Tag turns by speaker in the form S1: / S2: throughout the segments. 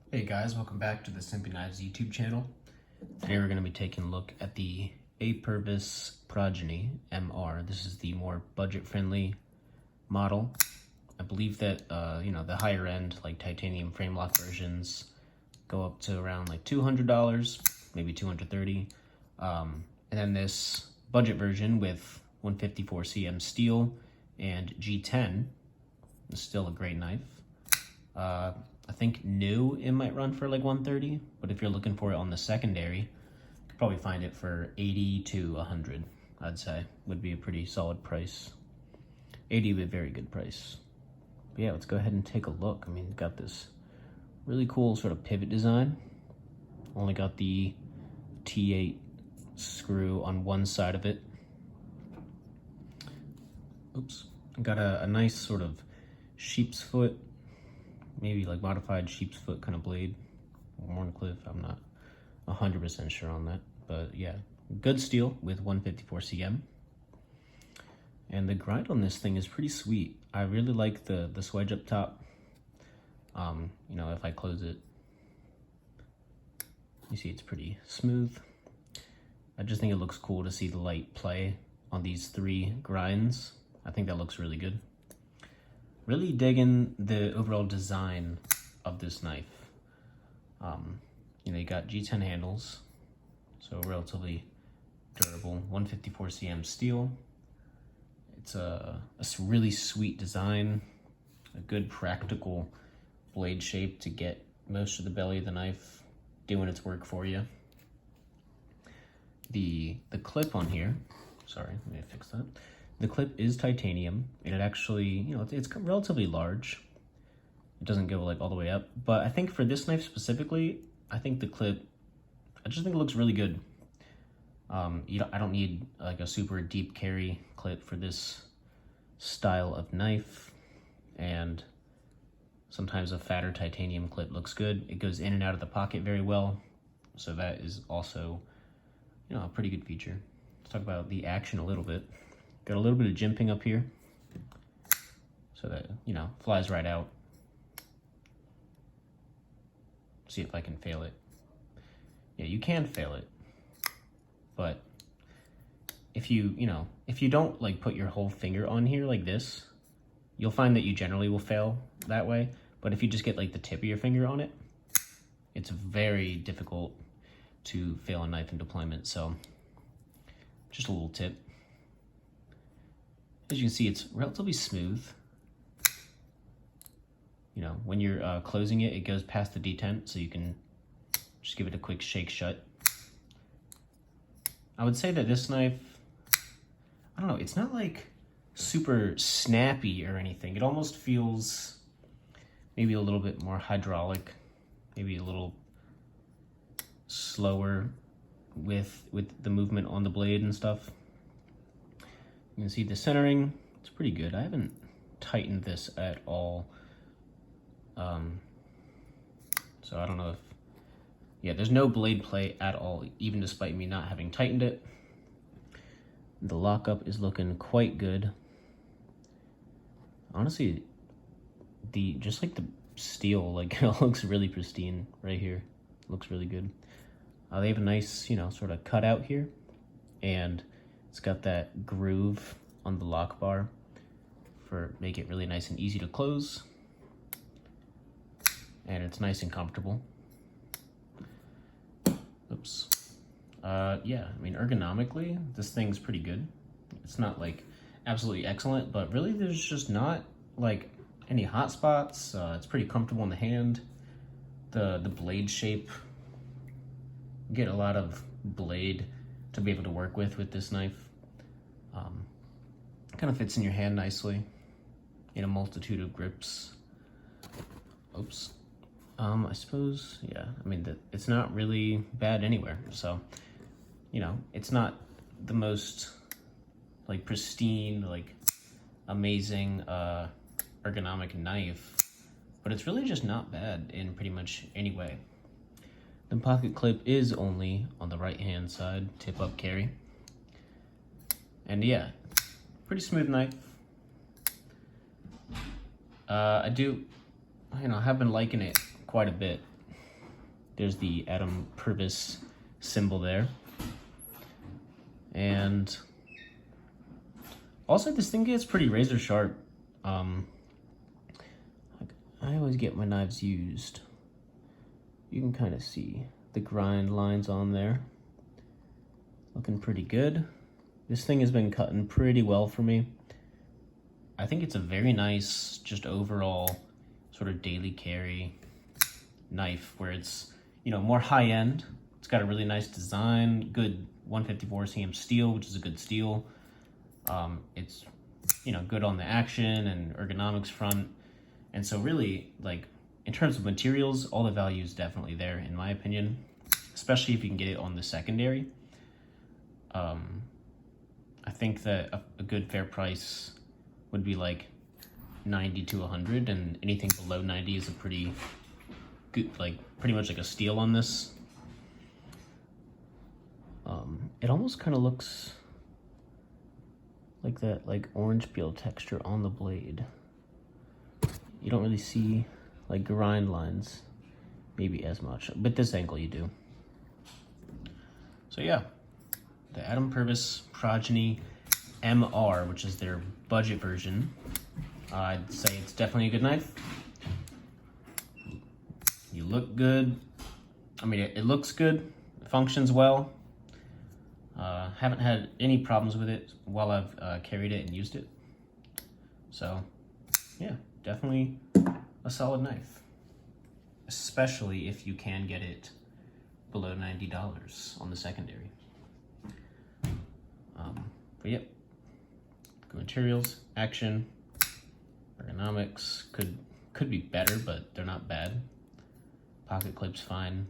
S1: Hey guys, welcome back to the Simpy Knives YouTube channel. Today we're going to be taking a look at the Apurvis Progeny MR. This is the more budget-friendly model. I believe that the higher end, like titanium frame lock versions, go up to around like $200, maybe $230. And then this budget version with 154 cm steel and G10 is still a great knife. I think new it might run for like $130, but if you're looking for it on the secondary, you could probably find it for $80 to $100. I'd say would be a pretty solid price. $80 would be a very good price. But yeah, let's go ahead and take a look. I mean, we've got this really cool sort of pivot design. Only got the T8 screw on one side of it. Oops. Got a nice sort of sheep's foot, maybe like modified sheep's foot kind of blade. Warncliffe, I'm not 100% sure on that. But yeah, good steel with 154 cm. And the grind on this thing is pretty sweet. I really like the swedge up top. If I close it, you see it's pretty smooth. I just think it looks cool to see the light play on these three grinds. I think that looks really good. Really digging the overall design of this knife. You got G10 handles, so relatively durable. 154 cm steel. It's a really sweet design, a good practical blade shape to get most of the belly of the knife doing its work for you. The clip on here, sorry, let me fix that. The clip is titanium, and it actually, it's relatively large. It doesn't go like all the way up, but I think for this knife specifically, I think the clip, I just think it looks really good. I don't need like a super deep carry clip for this style of knife, and sometimes a fatter titanium clip looks good. It goes in and out of the pocket very well, so that is also, a pretty good feature. Let's talk about the action a little bit. Got a little bit of jimping up here, so that, flies right out. See if I can fail it. Yeah, you can fail it, but if you don't like put your whole finger on here like this, you'll find that you generally will fail that way. But if you just get like the tip of your finger on it, it's very difficult to fail a knife in deployment. So just a little tip. As you can see, it's relatively smooth. When you're closing it, it goes past the detent, so you can just give it a quick shake shut. I would say that this knife, I don't know, it's not like super snappy or anything. It almost feels maybe a little bit more hydraulic, maybe a little slower with the movement on the blade and stuff. You can see the centering, it's pretty good. I haven't tightened this at all. So I don't know if, there's no blade play at all, even despite me not having tightened it. The lockup is looking quite good. Honestly, just like the steel, like it looks really pristine right here. Looks really good. They have a nice, sort of cutout here, and it's got that groove on the lock bar for make it really nice and easy to close. And it's nice and comfortable. Oops. Ergonomically, this thing's pretty good. It's not like absolutely excellent, but really there's just not like any hot spots. It's pretty comfortable in the hand. The blade shape, you get a lot of blade to be able to work with this knife. Kind of fits in your hand nicely in a multitude of grips. Oops. I suppose, it's not really bad anywhere. So, it's not the most like pristine, like amazing ergonomic knife, but it's really just not bad in pretty much any way. The pocket clip is only on the right hand side, tip up carry. And yeah, pretty smooth knife. I have been liking it quite a bit. There's the Apurvis symbol there. And also this thing gets pretty razor sharp. I always get my knives used. You can kind of see the grind lines on there. Looking pretty good. This thing has been cutting pretty well for me. I think it's a very nice, just overall sort of daily carry knife where it's, you know, more high end. It's got a really nice design, good 154 cm steel, which is a good steel. It's, you know, good on the action and ergonomics front. And so really, like, in terms of materials, all the value is definitely there, in my opinion, especially if you can get it on the secondary. I think that a good fair price would be like 90 to 100, and anything below 90 is a pretty good, like pretty much like a steal on this. It almost kind of looks like that, like orange peel texture on the blade. You don't really see like grind lines maybe as much, but this angle you do. So yeah, the Apurvis Progeny MR, which is their budget version. I'd say it's definitely a good knife. You look good. I mean, it looks good. It functions well. Haven't had any problems with it while I've carried it and used it. So, yeah, definitely a solid knife. Especially if you can get it below $90 on the secondary. But yep, good materials, action, ergonomics could be better, but they're not bad. Pocket clip's fine.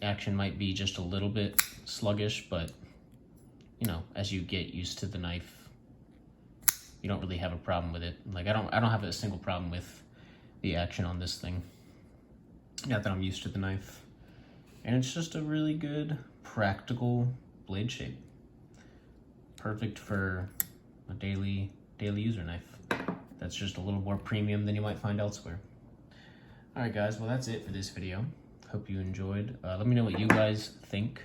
S1: Action might be just a little bit sluggish, but you know, as you get used to the knife, you don't really have a problem with it. Like I don't have a single problem with the action on this thing. Not that I'm used to the knife. And it's just a really good, practical blade shape. Perfect for a daily user knife. That's just a little more premium than you might find elsewhere. All right, guys, well, that's it for this video. Hope you enjoyed. Let me know what you guys think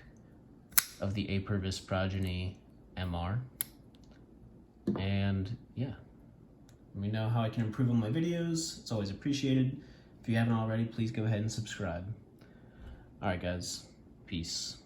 S1: of the Apurvis Progeny MR. And yeah, let me know how I can improve on my videos. It's always appreciated. If you haven't already, please go ahead and subscribe. All right, guys, peace.